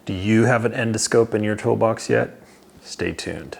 Do you have an endoscope in your toolbox yet? Stay tuned.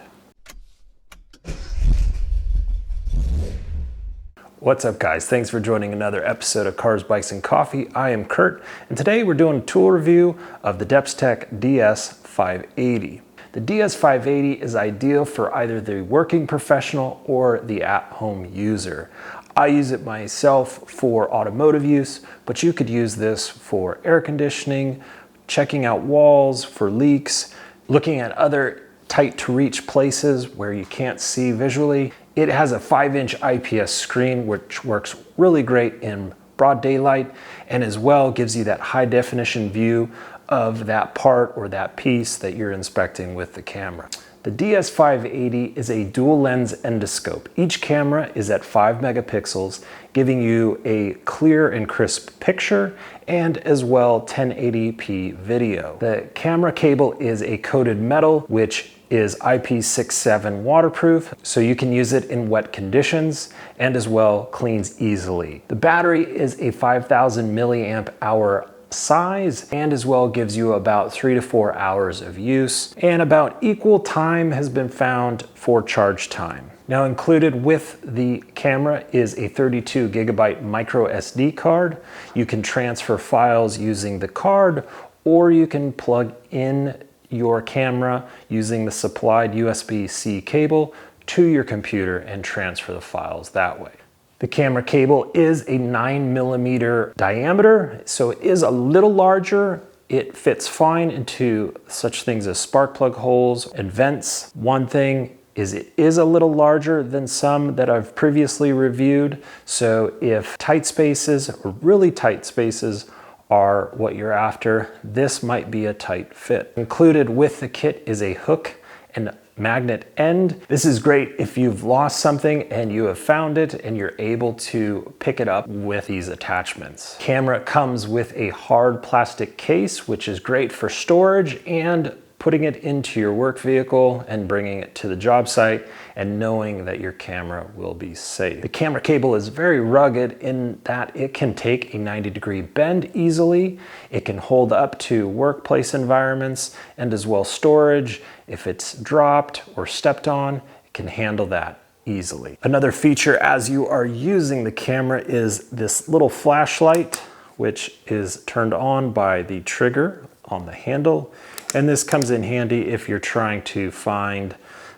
What's up guys? Thanks for joining another episode of Cars, Bikes, and Coffee. I am Kurt, and today we're doing a tool review of the Depstech DS580. The DS580 is ideal for either the working professional or the at-home user. I use it myself for automotive use, but you could use this for air conditioning, checking out walls for leaks, looking at other tight to reach places where you can't see visually. It has a 5-inch IPS screen which works really great in broad daylight, and as well gives you that high definition view of that part or that piece that you're inspecting with the camera. The DS580 is a dual lens endoscope. Each camera is at 5 megapixels, giving you a clear and crisp picture and as well 1080p video. The camera cable is a coated metal which is IP67 waterproof, so you can use it in wet conditions and as well cleans easily. The battery is a 5000 milliamp hour size and as well gives you about 3 to 4 hours of use, and about equal time has been found for charge time. Now included with the camera is a 32 gigabyte micro SD card. You can transfer files using the card, or you can plug in your camera using the supplied USB-C cable to your computer and transfer the files that way. The camera cable is a 9mm diameter, so it is a little larger. It fits fine into such things as spark plug holes and vents. One thing is it is a little larger than some that I've previously reviewed, so if tight spaces or really tight spaces are what you're after, this might be a tight fit. Included with the kit is a hook and magnet end. This is great if you've lost something and you have found it and you're able to pick it up with these attachments. Camera comes with a hard plastic case, which is great for storage and putting it into your work vehicle and bringing it to the job site and knowing that your camera will be safe. The camera cable is very rugged in that it can take a 90-degree bend easily. It can hold up to workplace environments and as well storage. If it's dropped or stepped on, it can handle that easily. Another feature as you are using the camera is this little flashlight, which is turned on by the trigger on the handle. And this comes in handy if you're trying to find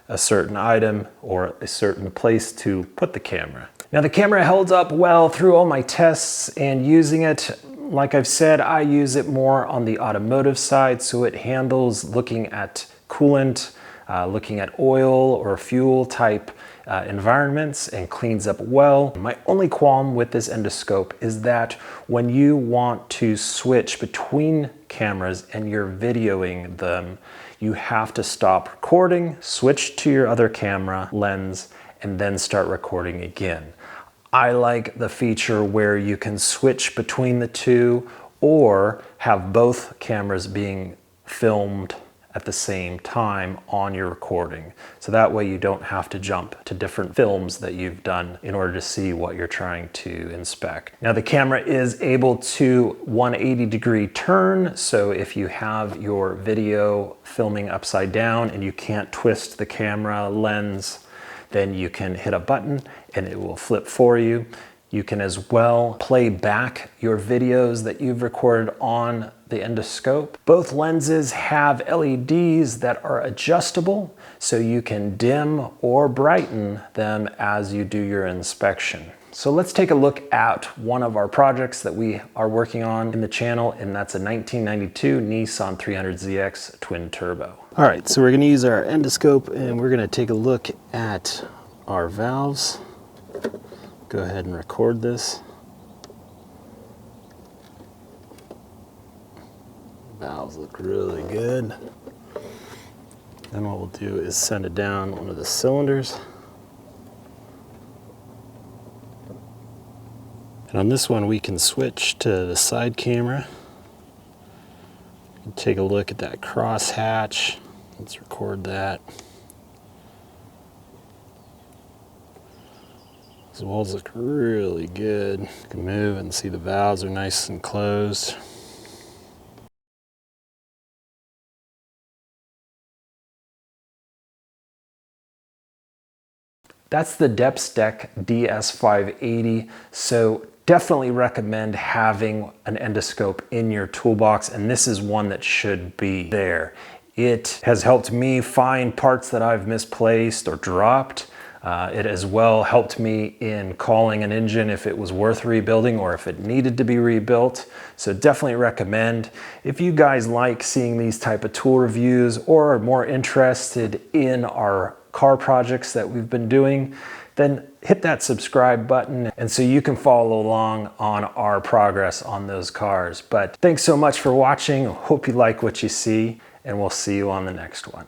a certain item or a certain place to put the camera. Now the camera held up well through all my tests and using it. Like I've said, I use it more on the automotive side, so it handles looking at coolant, looking at oil or fuel type environments and cleans up well. My only qualm with this endoscope is that when you want to switch between cameras and you're videoing them, you have to stop recording, switch to your other camera lens, and then start recording again. I like the feature where you can switch between the two or have both cameras being filmed at the same time on your recording. So that way you don't have to jump to different films that you've done in order to see what you're trying to inspect. Now the camera is able to 180-degree turn, so if you have your video filming upside down and you can't twist the camera lens, then you can hit a button and it will flip for you. You can as well play back your videos that you've recorded on the endoscope. Both lenses have LEDs that are adjustable, so you can dim or brighten them as you do your inspection. So let's take a look at one of our projects that we are working on in the channel, and that's a 1992 Nissan 300ZX twin turbo. All right, so we're gonna use our endoscope and we're gonna take a look at our valves. Go ahead and record this. Valves look really good. Then what we'll do is send it down one of the cylinders. And on this one we can switch to the side camera. Take a look at that cross hatch. Let's record that. These walls look really good. You can move and see the valves are nice and closed. That's the Depstech DS580. So definitely recommend having an endoscope in your toolbox, and this is one that should be there. It has helped me find parts that I've misplaced or dropped. It as well helped me in calling an engine if it was worth rebuilding or if it needed to be rebuilt. So definitely recommend. If you guys like seeing these type of tool reviews or are more interested in our car projects that we've been doing, then hit that subscribe button and so you can follow along on our progress on those cars. But thanks so much for watching. Hope you like what you see, and we'll see you on the next one.